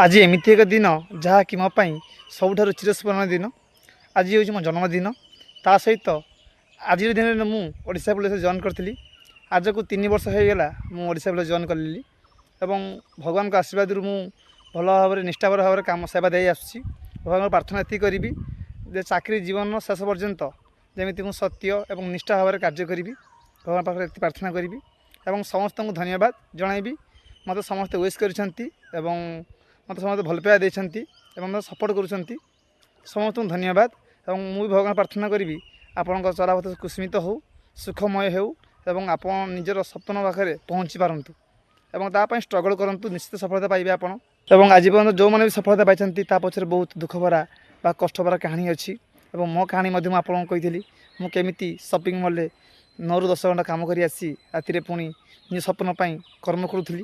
आज एमती एक दिन जहाँकि मो सबुठ चिरस्मरण दिन आज हूँ मो जन्मदिन ता सहित आज दिन मुझा पुलिस जॉइन करी आज को 3 वर्ष होगा मुझा पुलिस जॉइन कली एवं भगवान को आशीर्वाद मु भल भाव निष्ठापर भाव कम सेवा दे आसुची। भगवान प्रार्थना ये करी जे चाकरी जीवन शेष पर्यंत जमी मुझे सत्य और निष्ठा भाव कार्य करी भगवान पाखे ये प्रार्थना करी और समस्त को धन्यवाद जनइबी मत समस्त विश कर मत समस्त भल पाइबा देती मत सपोर्ट कर समस्त को धन्यवाद। और मुझे भगवान प्रार्थना करी आपण चलापथ कुस्मित हो सुखमय हो आप निजर सपन पाखे पहुँची पारतु और स्ट्रगल करूँ निश्चित सफलता पाइबे आपड़। और आज पर्यटन जो मैंने भी सफलता पाई पछरे बहुत दुख भरा बा कष्ट भरा कहानी अच्छी और मो कहानी आपको कही मुझे शॉपिंग मॉल 9 ରୁ 10 घंटा काम कर आसी राति पुणी निज सपन कर्म करूली।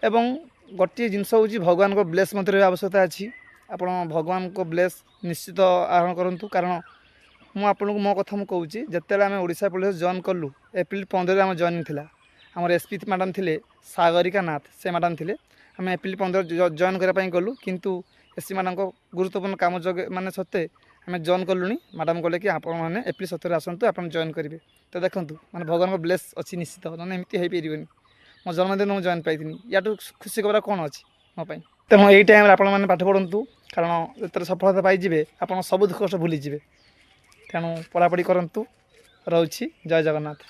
एवं गोटे जिनस हूँ भगवान को ब्लेस मत आवश्यकता अच्छी आप भगवान को ब्लेस निश्चित आहरण करूँ कारण मुझे आपको मो कथा मुझे कहूँ जिते आम ओडिशा पुलिस जॉइन कलु एप्रिल 15 आम जॉइनिंग थी आम एसपी मैडम थे सागरिका नाथ से मैडम थे आम एप्रिल 15 जॉइन करने गलु किंतु एसपी मैडम को गुरुत्वपूर्ण काम जगह मानने सत्ते आम जॉइन कलुँ। मैडम कहले कि आपने एप्रिल 17 आसतु आप जॉइन करेंगे तो देखूँ मैंने भगवान को ब्लेस अच्छी निश्चित ना एमती हो पारे मो जन्मदिन मुझे जॉइन पाई या खुशी खबर कौन अच्छी मोपाई तेणु यही टाइम आपने पाठ पढ़ु कारण जो सफलता पाइबे आप सब दुख कष्ट भूलीजे तेणु पढ़ापढ़ी करूँ रोची जय जगन्नाथ।